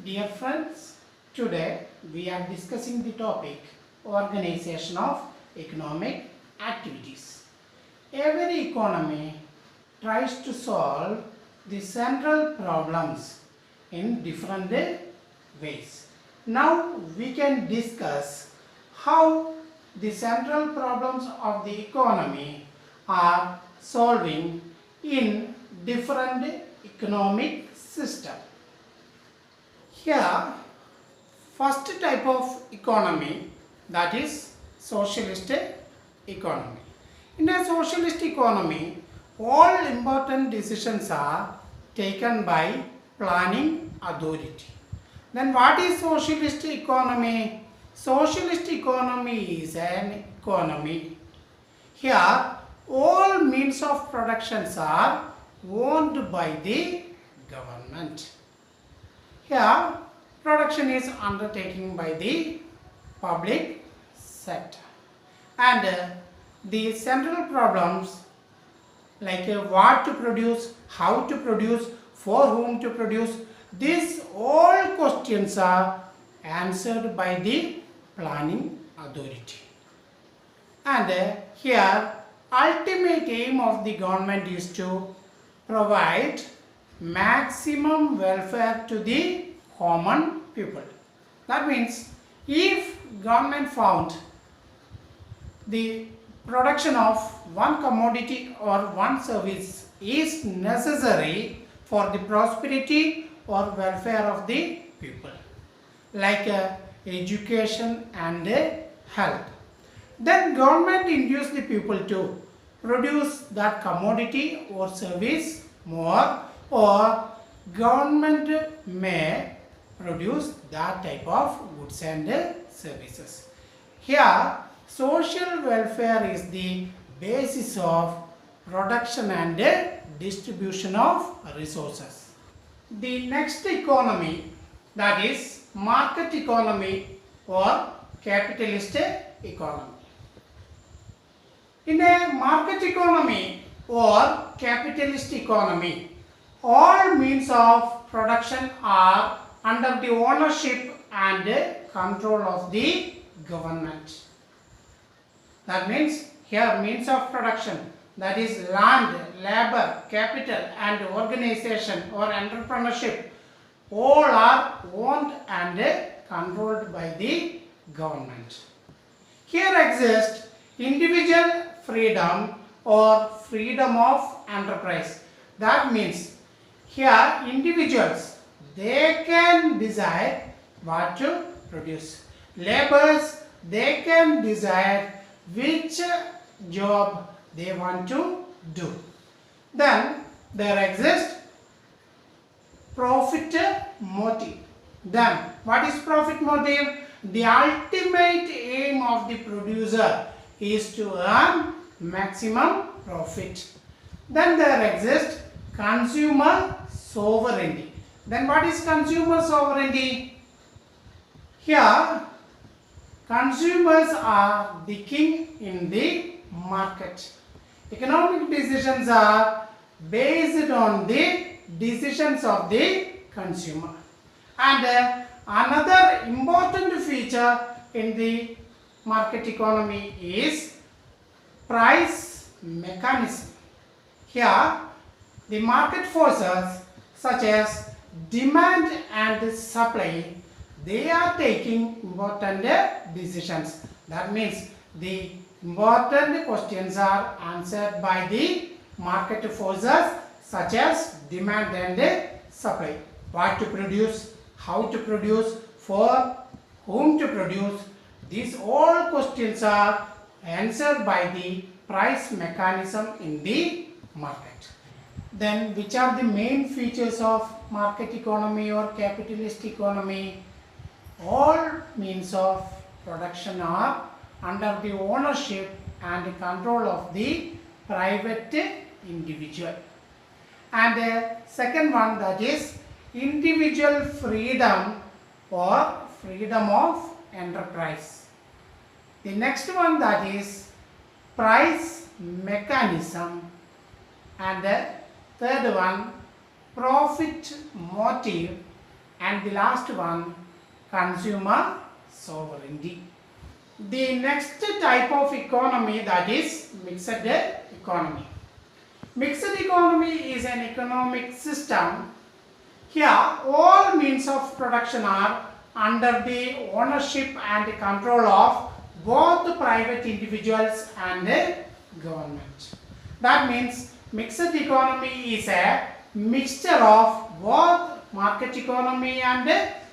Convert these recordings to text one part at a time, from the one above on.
Dear friends, today we are discussing the topic organization of economic activities. Every economy tries to solve the central problems in different ways. Now we can discuss how the central problems of the economy are solving in different economic system. Here, first type of economy, that is socialist economy. In a socialist economy, all important decisions are taken by planning authority. Then what is socialist economy? Socialist economy is an economy. Here, all means of productions are owned by the government. Here, production is undertaken by the public sector, and the central problems like what to produce, how to produce, for whom to produce, these all questions are answered by the planning authority. And here, ultimate aim of the government is to provide maximum welfare to the common people. That means if government found the production of one commodity or one service is necessary for the prosperity or welfare of the people, like education and health, then government induce the people to produce that commodity or service more, or government may produce that type of goods and services. Here, social welfare is the basis of production and distribution of resources. The next economy, that is market economy or capitalist economy. In a market economy or capitalist economy, all means of production are under the ownership and control of the government. That means here means of production, that is land, labor, capital and organization or entrepreneurship, all are owned and controlled by the government. Here exists individual freedom or freedom of enterprise. That means here individuals, they can decide what to produce. Laborers, they can decide which job they want to do. Then there exists profit motive. Then what is profit motive? The ultimate aim of the producer is to earn maximum profit. Then there exists consumer sovereignty. Then what is consumer sovereignty? Here, consumers are the king in the market. Economic decisions are based on the decisions of the consumer. And another important feature in the market economy is price mechanism. Here, the market forces such as demand and supply, they are taking important decisions. That means the important questions are answered by the market forces such as demand and supply. What to produce, how to produce, for whom to produce, these all questions are answered by the price mechanism in the market. Then which are the main features of market economy or capitalist economy? All means of production are under the ownership and control of the private individual. And second one, that is individual freedom or freedom of enterprise. The next one, that is price mechanism. And the third one, profit motive. and the last one, consumer sovereignty. The next type of economy, that is mixed economy. Mixed economy is an economic system. Here all means of production are under the ownership and control of both private individuals and government. That means mixed economy is a mixture of both market economy and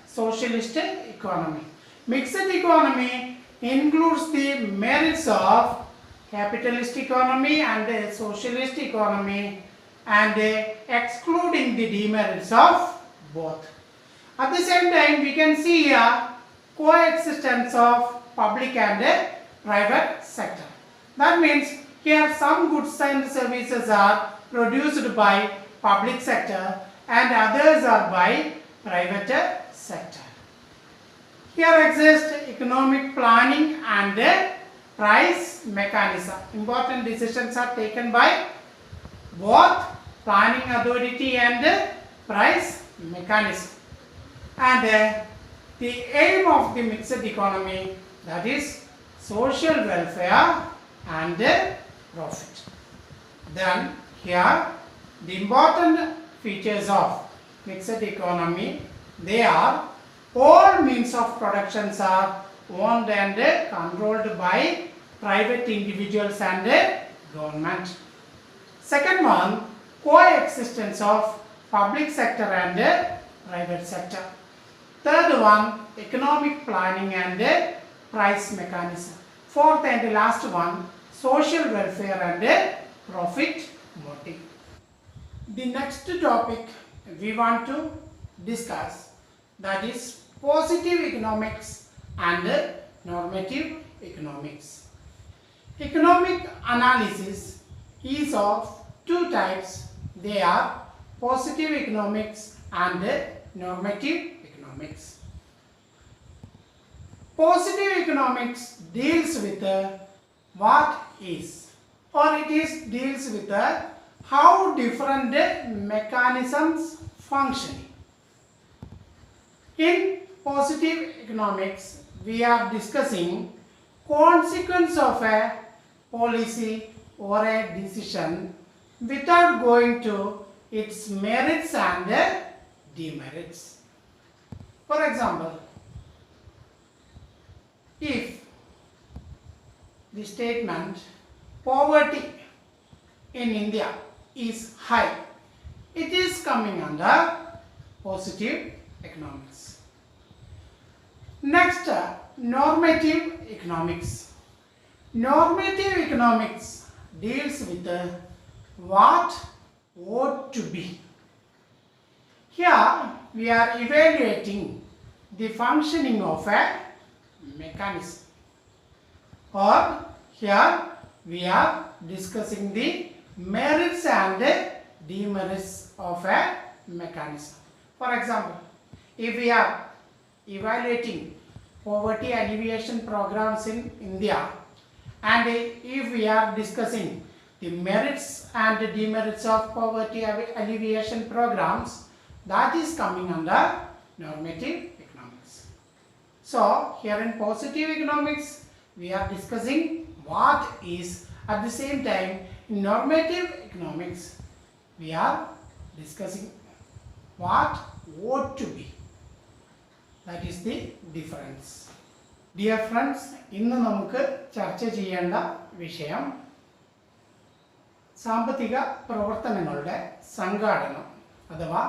socialist economy. Mixed economy includes the merits of capitalist economy and socialist economy and excluding the demerits of both. At the same time, we can see here coexistence of public and private sector. That means here some goods and services are produced by public sector and others are by private sector. Here exists economic planning and price mechanism. Important decisions are taken by both planning authority and price mechanism. And the aim of the mixed economy, that is social welfare and profit. Then here the important features of mixed economy, they are all means of productions are owned and controlled by private individuals and government. Second one, coexistence of public sector and private sector. Third one, economic planning and price mechanism. Fourth and last one, social welfare and profit motive. The next topic we want to discuss, that is positive economics and normative economics. Economic analysis is of two types. They are positive economics and normative economics. Positive economics deals with what is, or it is deals with how different mechanisms function. In positive economics, we are discussing consequence of a policy or a decision without going to its merits and demerits. For example, if the statement poverty in India is high, it is coming under positive economics. Next, normative economics. Normative economics deals with what ought to be. Here we are evaluating the functioning of a mechanism, or here we are discussing the merits and demerits of a mechanism. For example, if we are evaluating poverty alleviation programs in India, and if we are discussing the merits and demerits of poverty alleviation programs, that is coming under normative economics. So here in positive economics, we are discussing what is. At the same time, in normative economics, we are discussing what ought to be. That is the difference. Dear friends, ഇന്ന് നമുക്ക് ചർച്ച ചെയ്യേണ്ട വിഷയം സാമ്പത്തിക പ്രവർത്തനങ്ങളുടെ സംഘാടനം അഥവാ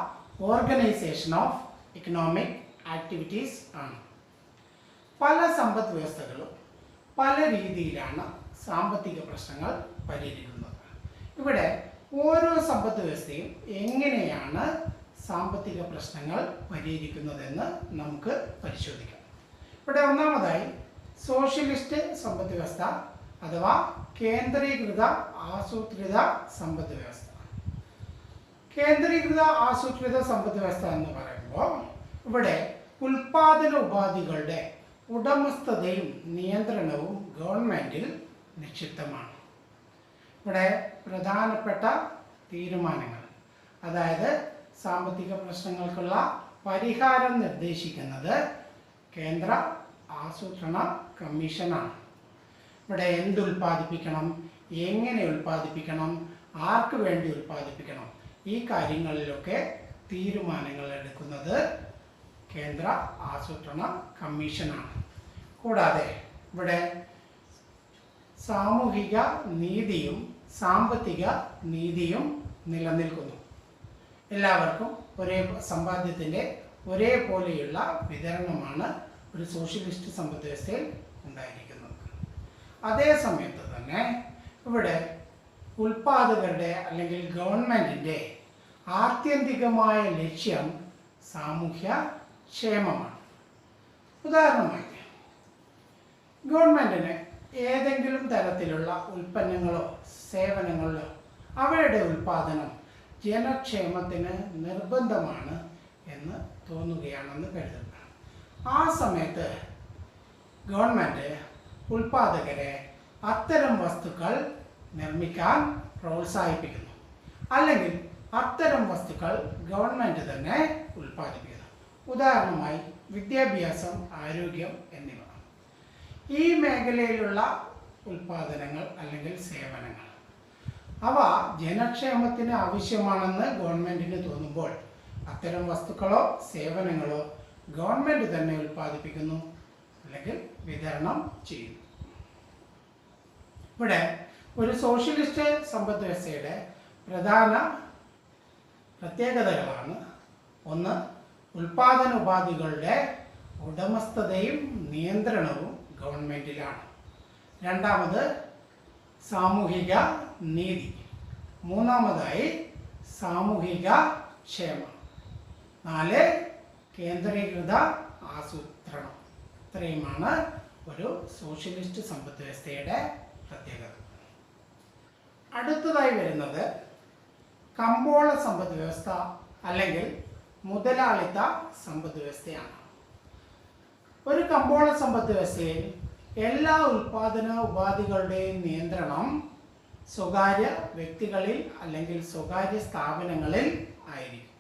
organisation of economic activities ആണ്. പല സമ്പദ് വ്യവസ്ഥകളും പല രീതിയിലാണ് സാമ്പത്തിക പ്രശ്നങ്ങൾ പരിഹരിക്കുന്നത്. ഇവിടെ ഓരോ സമ്പദ് വ്യവസ്ഥയും എങ്ങനെയാണ് സാമ്പത്തിക പ്രശ്നങ്ങൾ പരിഹരിക്കുന്നതെന്ന് നമുക്ക് പരിശോധിക്കാം. ഇവിടെ ഒന്നാമതായി സോഷ്യലിസ്റ്റ് സമ്പദ് വ്യവസ്ഥ അഥവാ കേന്ദ്രീകൃത ആസൂത്രിത സമ്പദ് വ്യവസ്ഥ. കേന്ദ്രീകൃത ആസൂത്രിത സമ്പദ് വ്യവസ്ഥ എന്ന് പറയുമ്പോൾ ഇവിടെ ഉൽപാദന ഉപാധികളുടെ ഉടമസ്ഥതയും നിയന്ത്രണവും ഗവൺമെൻറ്റിൽ നിക്ഷിപ്തമാണ്. ഇവിടെ പ്രധാനപ്പെട്ട തീരുമാനങ്ങൾ, അതായത് സാമ്പത്തിക പ്രശ്നങ്ങൾക്കുള്ള പരിഹാരം നിർദ്ദേശിക്കുന്നത് കേന്ദ്ര ആസൂത്രണ കമ്മീഷനാണ്. ഇവിടെ എന്ത് ഉൽപ്പാദിപ്പിക്കണം, എങ്ങനെ ഉൽപ്പാദിപ്പിക്കണം, ആർക്ക് വേണ്ടി ഉൽപ്പാദിപ്പിക്കണം, ഈ കാര്യങ്ങളിലൊക്കെ തീരുമാനങ്ങൾ എടുക്കുന്നത് കേന്ദ്ര ആസൂത്രണ കമ്മീഷനാണ്. കൂടാതെ ഇവിടെ സാമൂഹിക നീതിയും സാമ്പത്തിക നീതിയും നിലനിൽക്കുന്നു. എല്ലാവർക്കും ഒരേ സമ്പാദ്യത്തിൻ്റെ ഒരേപോലെയുള്ള വിതരണമാണ് ഒരു സോഷ്യലിസ്റ്റ് സമ്പദ് വ്യവസ്ഥയിൽ ഉണ്ടായിരിക്കുന്നത്. അതേ സമയത്ത് തന്നെ ഇവിടെ ഉൽപ്പാദകരുടെ അല്ലെങ്കിൽ ഗവൺമെൻറ്റിൻ്റെ ആത്യന്തികമായ ലക്ഷ്യം സാമൂഹ്യ ക്ഷേമമാണ്. ഉദാഹരണമായി ഗവൺമെൻറ്റിന് ഏതെങ്കിലും തരത്തിലുള്ള ഉൽപ്പന്നങ്ങളോ സേവനങ്ങളോ അവയുടെ ഉൽപ്പാദനം ജനക്ഷേമത്തിന് നിർബന്ധമാണ് എന്ന് തോന്നുകയാണെന്ന് കരുതുക. ആ സമയത്ത് ഗവൺമെൻറ് ഉൽപ്പാദകരെ അത്തരം വസ്തുക്കൾ നിർമ്മിക്കാൻ പ്രോത്സാഹിപ്പിക്കുന്നു, അല്ലെങ്കിൽ അത്തരം വസ്തുക്കൾ ഗവൺമെൻറ് തന്നെ ഉൽപ്പാദിപ്പിക്കുന്നു. ഉദാഹരണമായി വിദ്യാഭ്യാസം, ആരോഗ്യം എന്നിവ. ഈ മേഖലയിലുള്ള ഉൽപ്പാദനങ്ങൾ അല്ലെങ്കിൽ സേവനങ്ങൾ അവ ജനക്ഷേമത്തിന് ആവശ്യമാണെന്ന് ഗവൺമെൻറ്റിന് തോന്നുമ്പോൾ അത്തരം വസ്തുക്കളോ സേവനങ്ങളോ ഗവൺമെൻറ് തന്നെ ഉൽപ്പാദിപ്പിക്കുന്നു അല്ലെങ്കിൽ വിതരണം ചെയ്യുന്നു. ഇവിടെ ഒരു സോഷ്യലിസ്റ്റ് സമ്പദ് വ്യവസ്ഥയുടെ പ്രധാന പ്രത്യേകതകളാണ്: ഒന്ന്, ഉൽപാദന ഉപാധികളുടെ ഉടമസ്ഥതയും നിയന്ത്രണവും ഗവൺമെൻറ്റിലാണ്. രണ്ടാമത്, സാമൂഹിക നീതി. മൂന്നാമതായി, സാമൂഹിക ക്ഷേമം. 4, കേന്ദ്രീകൃത ആസൂത്രണം. ഇത്രയുമാണ് ഒരു സോഷ്യലിസ്റ്റ് സമ്പദ് വ്യവസ്ഥയുടെ പ്രത്യേകത. അടുത്തതായി വരുന്നത് കമ്പോള സമ്പദ് വ്യവസ്ഥ അല്ലെങ്കിൽ മുതലാളിത്ത സമ്പദ് വ്യവസ്ഥയാണ്. ഒരു കമ്പോള സമ്പദ് വ്യവസ്ഥയിൽ എല്ലാ ഉൽപാദന ഉപാധികളുടെയും നിയന്ത്രണം സ്വകാര്യ വ്യക്തികളിൽ അല്ലെങ്കിൽ സ്വകാര്യ സ്ഥാപനങ്ങളിൽ ആയിരിക്കും.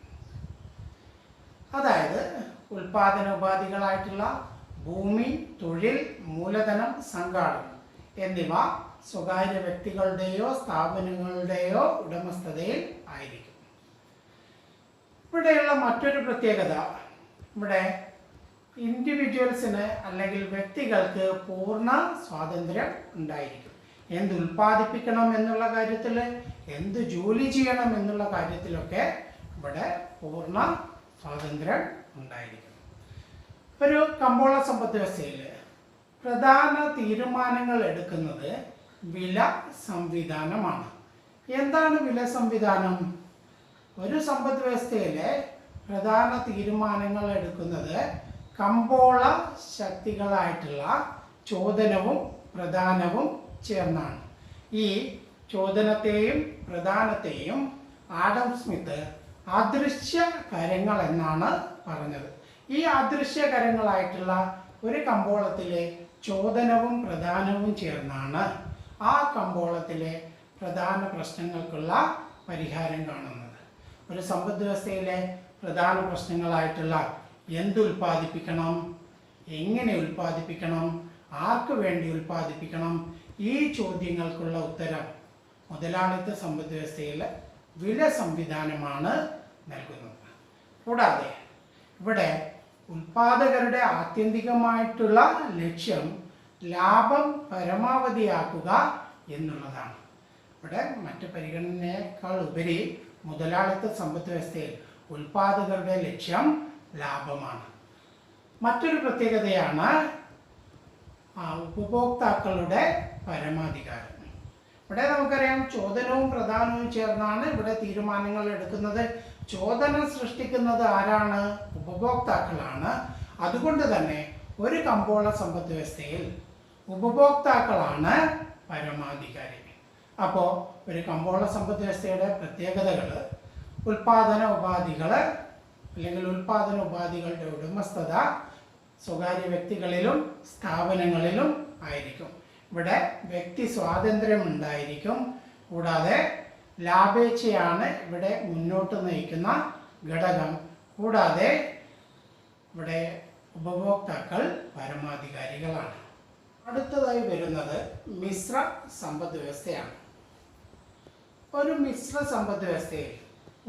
അതായത് ഉൽപാദന ഉപാധികളായിട്ടുള്ള ഭൂമി, തൊഴിൽ, മൂലധനം, സംഘാടനം എന്നിവ സ്വകാര്യ വ്യക്തികളുടെയോ സ്ഥാപനങ്ങളുടെയോ ഉടമസ്ഥതയിൽ ആയിരിക്കും. ഇവിടെയുള്ള മറ്റൊരു പ്രത്യേകത, ഇവിടെ ഇൻഡിവിജ്വൽസിന് അല്ലെങ്കിൽ വ്യക്തികൾക്ക് പൂർണ്ണ സ്വാതന്ത്ര്യം ഉണ്ടായിരിക്കും. എന്ത് ഉൽപ്പാദിപ്പിക്കണം എന്നുള്ള കാര്യത്തിൽ, എന്ത് ജോലി ചെയ്യണം എന്നുള്ള കാര്യത്തിലൊക്കെ ഇവിടെ പൂർണ്ണ സ്വാതന്ത്ര്യം ഉണ്ടായിരിക്കും. ഒരു കമ്പോള സമ്പദ് വ്യവസ്ഥയിൽ പ്രധാന തീരുമാനങ്ങൾ എടുക്കുന്നത് വില സംവിധാനമാണ്. എന്താണ് വില സംവിധാനം? ഒരു സമ്പദ് വ്യവസ്ഥയിലെ പ്രധാന തീരുമാനങ്ങൾ എടുക്കുന്നത് കമ്പോള ശക്തികളായിട്ടുള്ള ചോദനവും പ്രധാനവും ചേർന്നാണ്. ഈ ചോദനത്തെയും പ്രധാനത്തെയും ആഡം സ്മിത്ത് അദൃശ്യ കരങ്ങൾ എന്നാണ് പറഞ്ഞത്. ഈ അദൃശ്യ കരങ്ങളായിട്ടുള്ള ഒരു കമ്പോളത്തിലെ ചോദനവും പ്രധാനവും ചേർന്നാണ് ആ കമ്പോളത്തിലെ പ്രധാന പ്രശ്നങ്ങൾക്കുള്ള പരിഹാരം കാണുന്നത്. ഒരു സമ്പദ് വ്യവസ്ഥയിലെ പ്രധാന പ്രശ്നങ്ങളായിട്ടുള്ള എന്ത് ഉൽപ്പാദിപ്പിക്കണം, എങ്ങനെ ഉൽപ്പാദിപ്പിക്കണം, ആർക്ക് വേണ്ടി ഉൽപ്പാദിപ്പിക്കണം, ഈ ചോദ്യങ്ങൾക്കുള്ള ഉത്തരം മുതലാളിത്ത സമ്പദ് വ്യവസ്ഥയിൽ വില സംവിധാനമാണ് നൽകുന്നത്. കൂടാതെ ഇവിടെ ഉൽപ്പാദകരുടെ ആത്യന്തികമായിട്ടുള്ള ലക്ഷ്യം ലാഭം പരമാവധിയാക്കുക എന്നുള്ളതാണ്. ഇവിടെ മറ്റ് പരിഗണനയേക്കാൾ ഉപരി മുതലാളിത്ത സമ്പദ് വ്യവസ്ഥയിൽ ഉൽപ്പാദകരുടെ ലക്ഷ്യം ലാഭമാണ്. മറ്റൊരു പ്രത്യേകതയാണ് ഉപഭോക്താക്കളുടെ പരമാധികാരം. ഇവിടെ നമുക്കറിയാം ചോദനവും പ്രധാനവും ചേർന്നാണ് ഇവിടെ തീരുമാനങ്ങൾ എടുക്കുന്നത്. ചോദന സൃഷ്ടിക്കുന്നത് ആരാണ്? ഉപഭോക്താക്കളാണ്. അതുകൊണ്ട് തന്നെ ഒരു കമ്പോള സമ്പദ് വ്യവസ്ഥയിൽ ഉപഭോക്താക്കളാണ് പരമാധികാരി. അപ്പോൾ ഒരു കമ്പോള സമ്പദ് വ്യവസ്ഥയുടെ പ്രത്യേകതകൾ ഉൽപാദന ഉപാധികൾ അല്ലെങ്കിൽ ഉൽപാദന ഉപാധികളുടെ ഉടമസ്ഥത സ്വകാര്യ വ്യക്തികളിലും സ്ഥാപനങ്ങളിലും ആയിരിക്കും. ഇവിടെ വ്യക്തി സ്വാതന്ത്ര്യം ഉണ്ടായിരിക്കും. കൂടാതെ ലാഭേച്ഛയാണ് ഇവിടെ മുന്നോട്ട് നയിക്കുന്ന ഘടകം. കൂടാതെ ഇവിടെ ഉപഭോക്താക്കൾ പരമാധികാരികളാണ്. അടുത്തതായി വരുന്നത് മിശ്ര സമ്പദ് വ്യവസ്ഥയാണ്. ഒരു മിശ്ര സമ്പദ് വ്യവസ്ഥയിൽ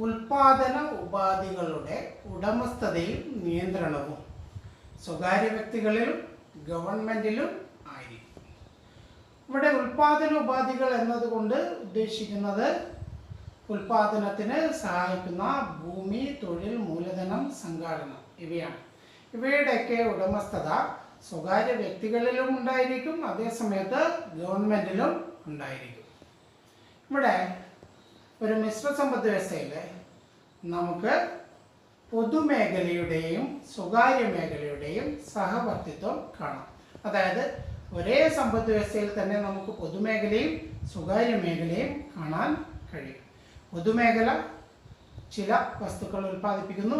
ഉൽപാദന ഉപാധികളുടെ ഉടമസ്ഥതയും നിയന്ത്രണവും സ്വകാര്യ വ്യക്തികളിലും ഗവൺമെൻറ്റിലും ആയിരിക്കും. ഇവിടെ ഉൽപാദന ഉപാധികൾ എന്നതുകൊണ്ട് ഉദ്ദേശിക്കുന്നത് ഉൽപാദനത്തിന് സഹായിക്കുന്ന ഭൂമി, തൊഴിൽ, മൂലധനം, സംഘാടനം ഇവയാണ്. ഇവയുടെയൊക്കെ ഉടമസ്ഥത സ്വകാര്യ വ്യക്തികളിലും ഉണ്ടായിരിക്കും, അതേസമയത്ത് ഗവൺമെൻറ്റിലും ഉണ്ടായിരിക്കും. ഇവിടെ ഒരു മിശ്ര സമ്പദ് വ്യവസ്ഥയിൽ നമുക്ക് പൊതുമേഖലയുടെയും സ്വകാര്യ മേഖലയുടെയും സഹവർത്തിത്വം കാണാം. അതായത് ഒരേ സമ്പദ് വ്യവസ്ഥയിൽ തന്നെ നമുക്ക് പൊതുമേഖലയും സ്വകാര്യ മേഖലയും കാണാൻ കഴിയും. പൊതുമേഖല ചില വസ്തുക്കൾ ഉൽപ്പാദിപ്പിക്കുന്നു,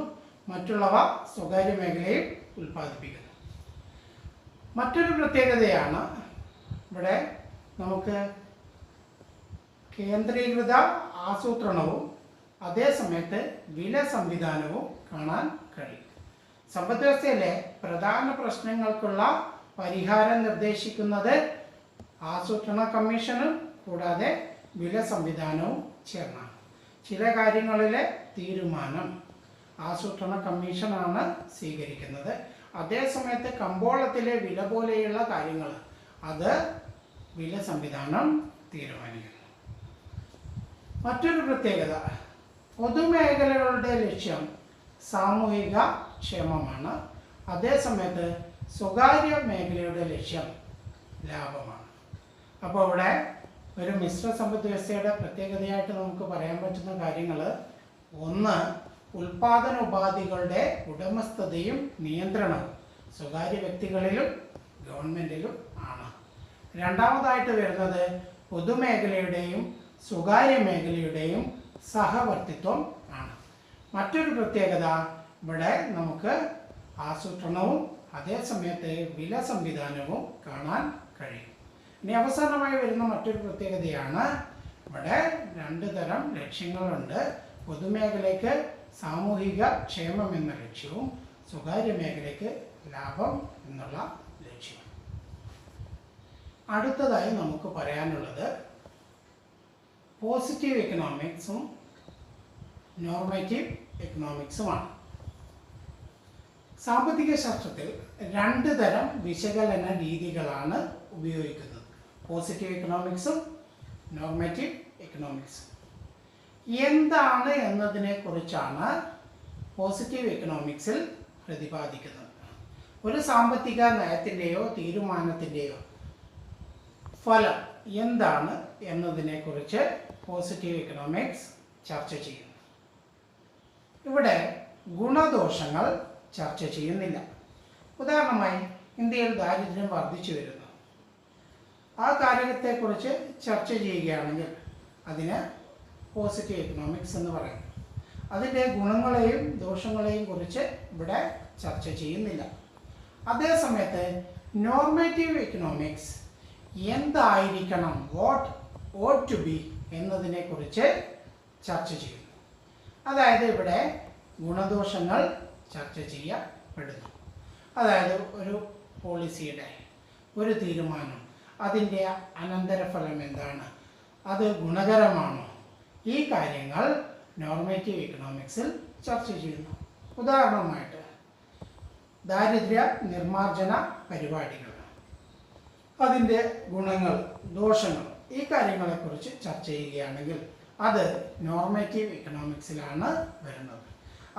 മറ്റുള്ളവ സ്വകാര്യ മേഖലയും ഉൽപ്പാദിപ്പിക്കുന്നു. മറ്റൊരു പ്രത്യേകതയാണ് ഇവിടെ നമുക്ക് കേന്ദ്രീകൃത ആസൂത്രണവും അതേസമയത്ത് വില സംവിധാനവും കാണാൻ കഴിയും. സമ്പദ് വ്യവസ്ഥയിലെ പ്രധാന പ്രശ്നങ്ങൾക്കുള്ള പരിഹാരം നിർദ്ദേശിക്കുന്നത് ആസൂത്രണ കമ്മീഷനും കൂടാതെ വില സംവിധാനവും ചേർന്നാണ്. ചില കാര്യങ്ങളിലെ തീരുമാനം ആസൂത്രണ കമ്മീഷനാണ് സ്വീകരിക്കുന്നത്, അതേസമയത്ത് കമ്പോളത്തിലെ വില പോലെയുള്ള കാര്യങ്ങൾ അത് വില സംവിധാനം തീരുമാനിക്കുന്നു. മറ്റൊരു പ്രത്യേകത, പൊതുമേഖലകളുടെ ലക്ഷ്യം സാമൂഹിക ക്ഷേമമാണ്, അതേസമയത്ത് സ്വകാര്യ മേഖലയുടെ ലക്ഷ്യം ലാഭമാണ്. അപ്പോൾ ഇവിടെ ഒരു മിശ്ര സമ്പദ് വ്യവസ്ഥയുടെ പ്രത്യേകതയായിട്ട് നമുക്ക് പറയാൻ പറ്റുന്ന കാര്യങ്ങൾ, ഒന്ന് ഉൽപാദന ഉപാധികളുടെ ഉടമസ്ഥതയും നിയന്ത്രണവും സ്വകാര്യ വ്യക്തികളിലും ഗവൺമെൻറ്റിലും ആണ്. രണ്ടാമതായിട്ട് വരുന്നത് പൊതുമേഖലയുടെയും സ്വകാര്യ മേഖലയുടെയും സഹവർത്തിത്വം ആണ്. മറ്റൊരു പ്രത്യേകത, ഇവിടെ നമുക്ക് ആസൂത്രണവും അതേസമയത്ത് വില സംവിധാനവും കാണാൻ കഴിയും. ഇനി അവസാനമായി വരുന്ന മറ്റൊരു പ്രത്യേകതയാണ്, ഇവിടെ രണ്ട് തരം ലക്ഷ്യങ്ങളുണ്ട്. പൊതുമേഖലയ്ക്ക് സാമൂഹിക ക്ഷേമം എന്ന ലക്ഷ്യവും സ്വകാര്യ മേഖലയ്ക്ക് ലാഭം എന്നുള്ള ലക്ഷ്യവും. അടുത്തതായി നമുക്ക് പറയാനുള്ളത് പോസിറ്റീവ് എക്കണോമിക്സും നോർമേറ്റീവ് എക്കണോമിക്സുമാണ്. സാമ്പത്തിക ശാസ്ത്രത്തിൽ രണ്ട് തരം വിശകലന രീതികളാണ് ഉപയോഗിക്കുന്നത്, പോസിറ്റീവ് എക്കണോമിക്സും നോർമേറ്റീവ് എക്കണോമിക്സും. എന്താണ് എന്നതിനെ കുറിച്ചാണ് പോസിറ്റീവ് എക്കണോമിക്സിൽ പ്രതിപാദിക്കുന്നത്. ഒരു സാമ്പത്തിക നയത്തിൻ്റെയോ തീരുമാനത്തിൻ്റെയോ ഫലം എന്താണ് എന്നതിനെക്കുറിച്ച് പോസിറ്റീവ് എക്കണോമിക്സ് ചർച്ച ചെയ്യുന്നു. ഇവിടെ ഗുണദോഷങ്ങൾ ചർച്ച ചെയ്യുന്നില്ല. ഉദാഹരണമായി ഇന്ത്യയിൽ ദാരിദ്ര്യം വർദ്ധിച്ചു വരുന്നു. ആ കാര്യത്തെക്കുറിച്ച് ചർച്ച ചെയ്യുകയാണെങ്കിൽ അതിന് പോസിറ്റീവ് എക്കണോമിക്സ് എന്ന് പറയും. അതിൻ്റെ ഗുണങ്ങളെയും ദോഷങ്ങളെയും കുറിച്ച് ഇവിടെ ചർച്ച ചെയ്യുന്നില്ല. അതേസമയത്ത് നോർമേറ്റീവ് എക്കണോമിക്സ് എന്തായിരിക്കണം, വാട്ട് ഓട്ട് ടു ബി എന്നതിനെക്കുറിച്ച് ചർച്ച ചെയ്യുന്നു. അതായത് ഇവിടെ ഗുണദോഷങ്ങൾ ചർച്ച ചെയ്യപ്പെടുന്നു. അതായത് ഒരു പോളിസിയുടെ ഒരു തീരുമാനം, അതിൻ്റെ അനന്തരഫലം എന്താണ്, അത് ഗുണകരമാണോ, ഈ കാര്യങ്ങൾ നോർമേറ്റീവ് എക്കണോമിക്സിൽ ചർച്ച ചെയ്യുന്നു. ഉദാഹരണമായിട്ട് ദാരിദ്ര്യ നിർമ്മാർജ്ജന പരിപാടികൾ, അതിൻ്റെ ഗുണങ്ങൾ ദോഷങ്ങൾ ഈ കാര്യങ്ങളെക്കുറിച്ച് ചർച്ച ചെയ്യുകയാണെങ്കിൽ അത് നോർമേറ്റീവ് എക്കണോമിക്സിലാണ് വരുന്നത്.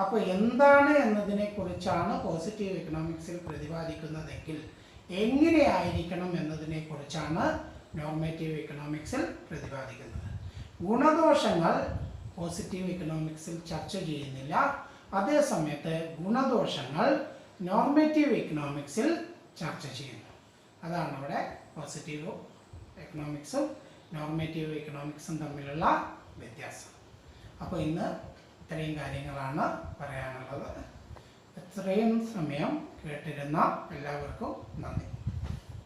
അപ്പോൾ എന്താണ് എന്നതിനെക്കുറിച്ചാണ് പോസിറ്റീവ് എക്കണോമിക്സിൽ പ്രതിപാദിക്കുന്നതെങ്കിൽ എങ്ങനെയായിരിക്കണം എന്നതിനെക്കുറിച്ചാണ് നോർമേറ്റീവ് എക്കണോമിക്സിൽ പ്രതിപാദിക്കുന്നത്. ഗുണദോഷങ്ങൾ പോസിറ്റീവ് എക്കണോമിക്സിൽ ചർച്ച ചെയ്യുന്നില്ല, അതേസമയത്ത് ഗുണദോഷങ്ങൾ നോർമേറ്റീവ് എക്കണോമിക്സിൽ ചർച്ച ചെയ്യുന്നു. അതാണ് ഇവിടെ പോസിറ്റീവ് എക്കണോമിക്സും നോർമേറ്റീവ് എക്കണോമിക്സും തമ്മിലുള്ള വ്യത്യാസം. അപ്പോൾ ഇന്ന് ഇത്രയും കാര്യങ്ങളാണ് പറയാനുള്ളത്. ഇത്രയും സമയം കേട്ടിരുന്ന എല്ലാവർക്കും നന്ദി.